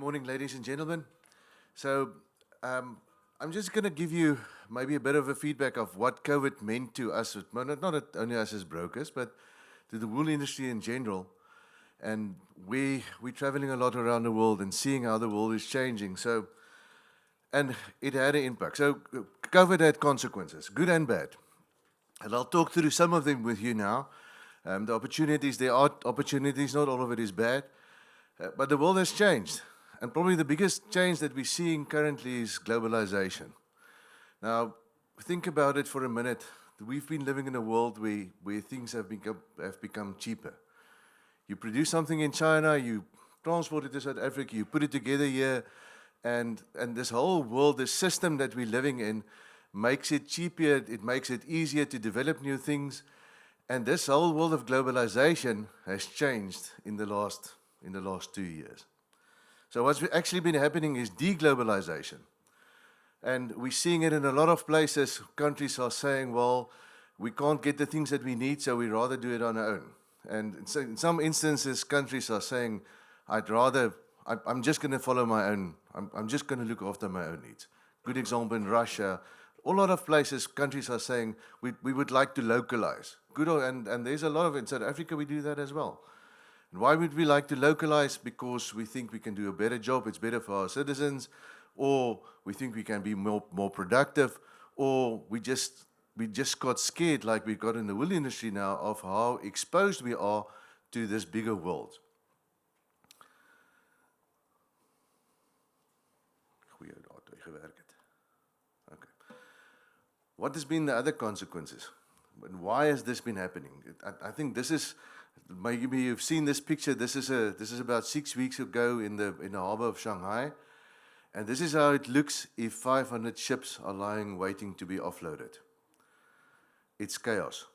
morning, ladies and gentlemen. So, I'm just going to give you maybe a bit of a feedback of what COVID meant to us, not only us as brokers, but to the wool industry in general. And we're traveling a lot around the world and seeing how the world is changing. So, and it had an impact. So, COVID had consequences, good and bad. And I'll talk through some of them with you now. The opportunities, there are opportunities, not all of it is bad. But the world has changed. And probably the biggest change that we're seeing currently is globalization. Now, think about it for a minute. We've been living in a world where things have become cheaper. You produce something in China, you transport it to South Africa, you put it together here, and this whole world, this system that we're living in, makes it cheaper, it makes it easier to develop new things. And this whole world of globalization has changed in the last 2 years. So what's actually been happening is deglobalization. And we're seeing it in a lot of places. Countries are saying, well, we can't get the things that we need, so we rather do it on our own. And in some instances, countries are saying, I'm just going to follow my own, I'm just going to look after my own needs. Good example in Russia. A lot of places, countries are saying, we would like to localize. And there's a lot of it. In South Africa, we do that as well. And why would we like to localize? Because we think we can do a better job, it's better for our citizens, or we think we can be more productive, or we just got scared, like we got in the wool industry now, of how exposed we are to this bigger world. Okay. What has been the other consequences? And why has this been happening? I think this is, maybe you've seen this picture. This is about 6 weeks ago in the harbor of Shanghai, and this is how it looks if 500 ships are lying waiting to be offloaded. It's chaos,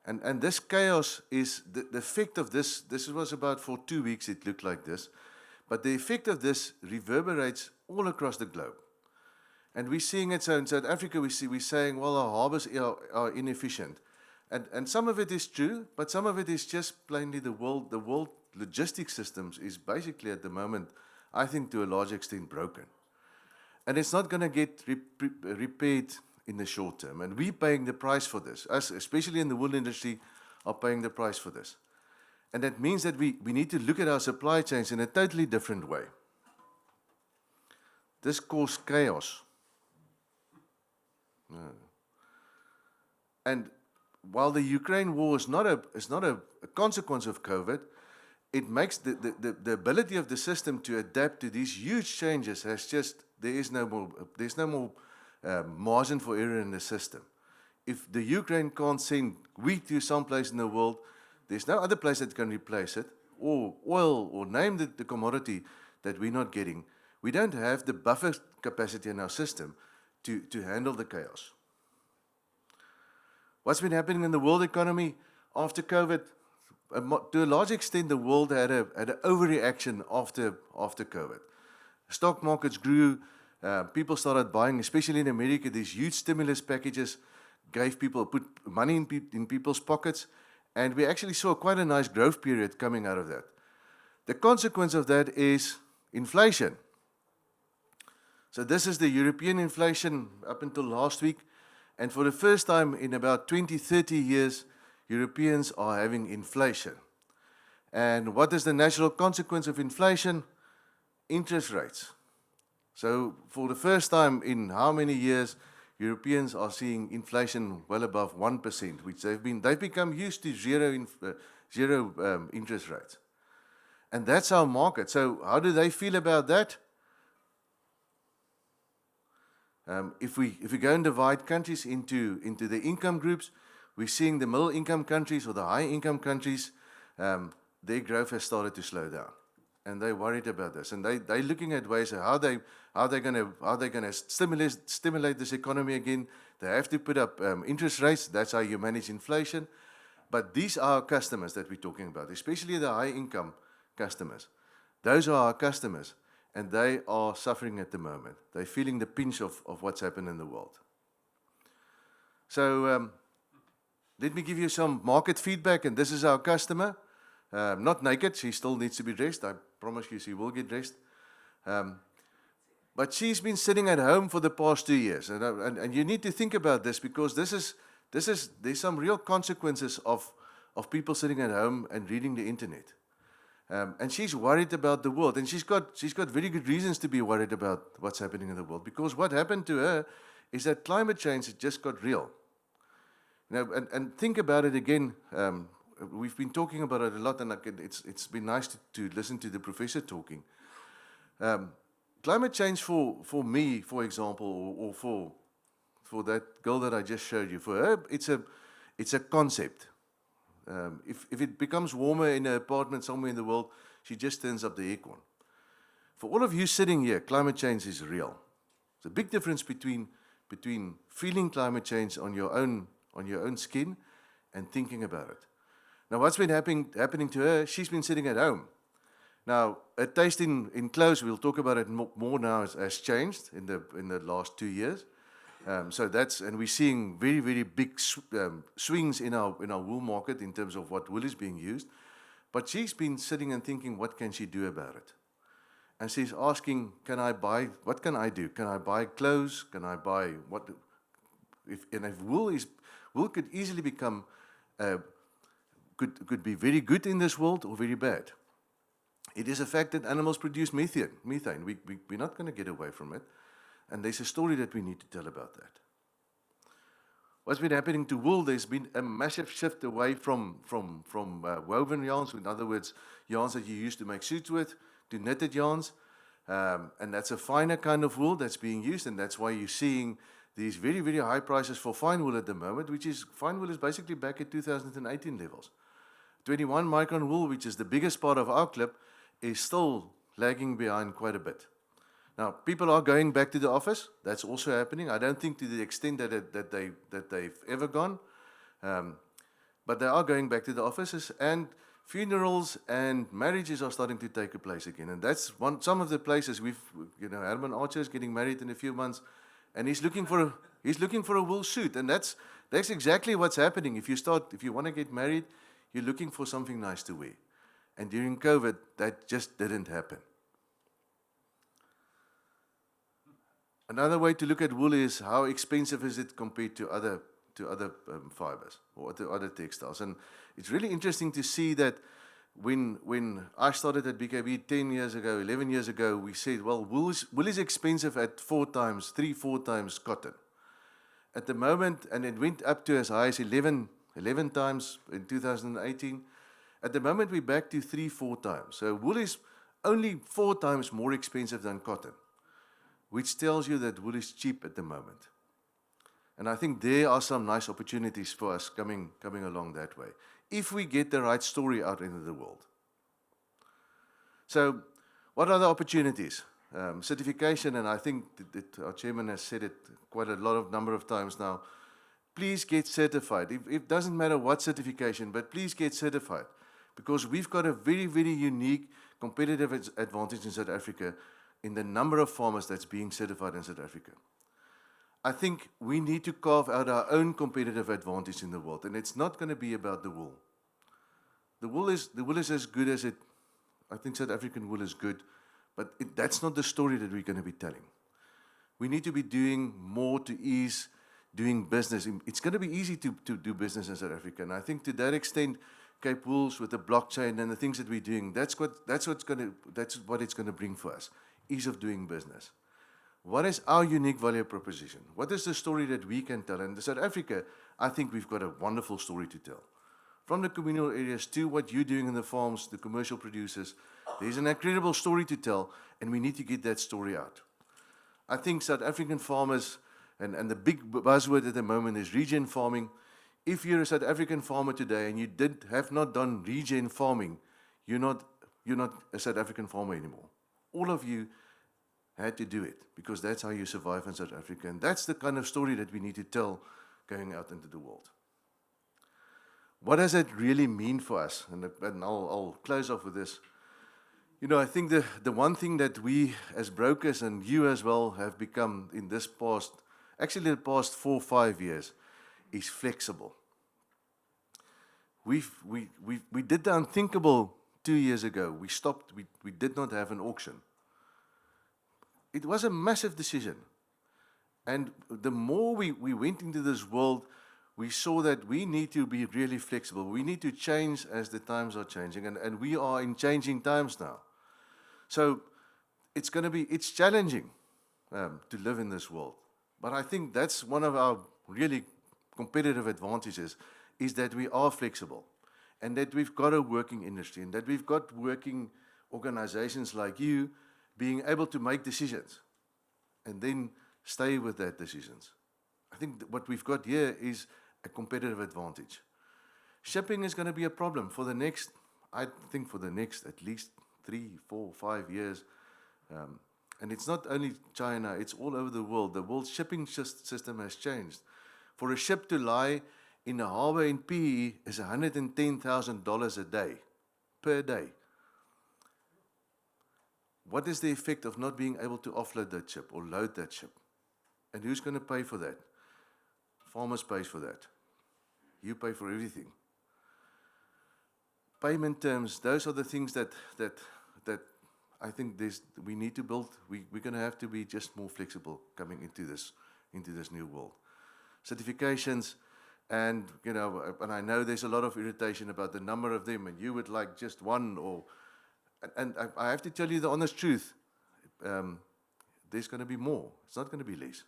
and this chaos is the effect of this. This was about for 2 weeks. It looked like this, but the effect of this reverberates all across the globe. And we're seeing it. So in South Africa, we're saying, well, our harbors are inefficient. And some of it is true, but some of it is just plainly the world logistics systems is basically at the moment, I think, to a large extent broken. And it's not going to get repaired in the short term. And we're paying the price for this. Us, especially in the wool industry, are paying the price for this. And that means that we need to look at our supply chains in a totally different way. This caused chaos. And while the Ukraine war is not a consequence of COVID, it makes the ability of the system to adapt to these huge changes there's no more margin for error in the system. If the Ukraine can't send wheat to some place in the world, there's no other place that can replace it, or oil, or name the commodity that we're not getting. We don't have the buffer capacity in our system to handle the chaos. What's been happening in the world economy after COVID? To a large extent, the world had an overreaction after COVID. Stock markets grew. People started buying, especially in America, these huge stimulus packages put money in people's pockets, and we actually saw quite a nice growth period coming out of that. The consequence of that is inflation. So this is the European inflation up until last week. And for the first time in about 20, 30 years, Europeans are having inflation. And what is the natural consequence of inflation? Interest rates. So for the first time in how many years, Europeans are seeing inflation well above 1%, which they've become used to zero interest rates. And that's our market. So how do they feel about that? If we go and divide countries into the income groups, we're seeing the middle income countries or the high income countries, their growth has started to slow down, and they're worried about this, and they're looking at ways of how they're going to stimulate this economy again. They have to put up interest rates. That's how you manage inflation. But these are our customers that we're talking about, especially the high income customers. Those are our customers. And they are suffering at the moment. They're feeling the pinch of what's happened in the world. So let me give you some market feedback. And this is our customer. Not naked. She still needs to be dressed. I promise you she will get dressed. But she's been sitting at home for the past 2 years, and you need to think about this because there's some real consequences of people sitting at home and reading the internet. And she's worried about the world, and she's got very good reasons to be worried about what's happening in the world, because what happened to her is that climate change has just got real. And think about it again. We've been talking about it a lot, and it's been nice to listen to the professor talking. Climate change for me, for example, or for that girl that I just showed you, for her, it's a concept. If it becomes warmer in an apartment somewhere in the world, she just turns up the aircon. For all of you sitting here, climate change is real. There's a big difference between feeling climate change on your own skin and thinking about it. Now, what's been happening to her? She's been sitting at home. Now, her taste in clothes, we'll talk about it more now, has changed in the last 2 years. And we're seeing very, very big swings in our wool market in terms of what wool is being used. But she's been sitting and thinking, what can she do about it? And she's asking, what can I do? Can I buy clothes? Can I buy what? If wool could easily become, could be very good in this world or very bad. It is a fact that animals produce methane. We're not going to get away from it. And there's a story that we need to tell about that. What's been happening to wool? There's been a massive shift away from woven yarns, in other words, yarns that you use to make suits with, to knitted yarns. And that's a finer kind of wool that's being used, and that's why you're seeing these very, very high prices for fine wool at the moment, fine wool is basically back at 2018 levels. 21 micron wool, which is the biggest part of our clip, is still lagging behind quite a bit. Now, people are going back to the office. That's also happening. I don't think to the extent that they've ever gone, but they are going back to the offices, and funerals and marriages are starting to take place again. And that's some of the places Herman Archer is getting married in a few months, and he's looking for a wool suit, and that's exactly what's happening. If you want to get married, you're looking for something nice to wear, and during COVID, that just didn't happen. Another way to look at wool is how expensive is it compared to other fibers or to other textiles. And it's really interesting to see that when I started at BKB 10 years ago, 11 years ago, we said, well, wool is expensive at 4 times cotton. At the moment, and it went up to as high as 11 times in 2018. At the moment, we're back to 3-4 times. So wool is only 4 times more expensive than cotton, which tells you that wool is cheap at the moment. And I think there are some nice opportunities for us coming along that way, if we get the right story out into the world. So what are the opportunities? Certification, and I think that our chairman has said it quite a number of times now. Please get certified. It doesn't matter what certification, but please get certified, because we've got a very, very unique competitive advantage in South Africa in the number of farmers that's being certified in South Africa. I think we need to carve out our own competitive advantage in the world, and it's not going to be about the wool. The wool is as good as it. I think South African wool is good, but that's not the story that we're going to be telling. We need to be doing more to ease doing business. It's going to be easy to do business in South Africa, and I think to that extent, Cape Wools with the blockchain and the things that we're doing, that's what it's going to bring for us. Ease of doing business. What is our unique value proposition? What is the story that we can tell? And in South Africa, I think we've got a wonderful story to tell. From the communal areas to what you're doing in the farms, the commercial producers, there's an incredible story to tell, and we need to get that story out. I think South African farmers, and the big buzzword at the moment is regen farming. If you're a South African farmer today and you have not done regen farming, you're not a South African farmer anymore. All of you had to do it, because that's how you survive in South Africa. And that's the kind of story that we need to tell going out into the world. What does it really mean for us? And I'll close off with this. I think the one thing that we as brokers, and you as well, have become in the past 4-5 years, is flexible. We did the unthinkable 2 years ago. We did not have an auction. it was a massive decision. And the more we went into this world, we saw that we need to be really flexible. We need to change as the times are changing, and we are in changing times now. So it's challenging to live in this world. But I think that's one of our really competitive advantages, is that we are flexible, and that we've got a working industry, and that we've got working organizations like you being able to make decisions and then stay with that decisions. I think what we've got here is a competitive advantage. Shipping is going to be a problem for the next, I think for the next at least 3, 4, 5 years. And it's not only China, it's all over the world. The world shipping system has changed. For a ship to lie in a harbor in PE is $110,000 a day, per day. What is the effect of not being able to offload that ship or load that ship? And who's going to pay for that? Farmers pay for that. You pay for everything. Payment terms, those are the things that I think we need to build. We're going to have to be just more flexible coming into this new world. Certifications, and and I know there's a lot of irritation about the number of them, and you would like just one, and I have to tell you the honest truth. There's going to be more. It's not going to be less.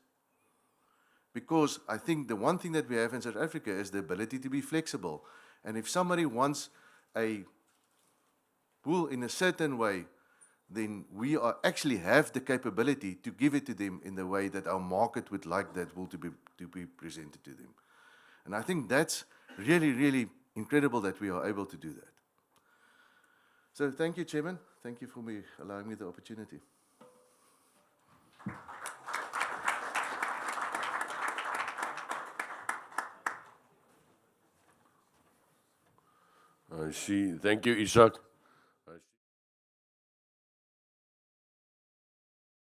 Because I think the one thing that we have in South Africa is the ability to be flexible. And if somebody wants a wool in a certain way, then we actually have the capability to give it to them in the way that our market would like that wool to be presented to them. And I think that's really, really incredible that we are able to do that. So thank you, Chairman. Thank you for allowing me the opportunity. Thank you, Isak.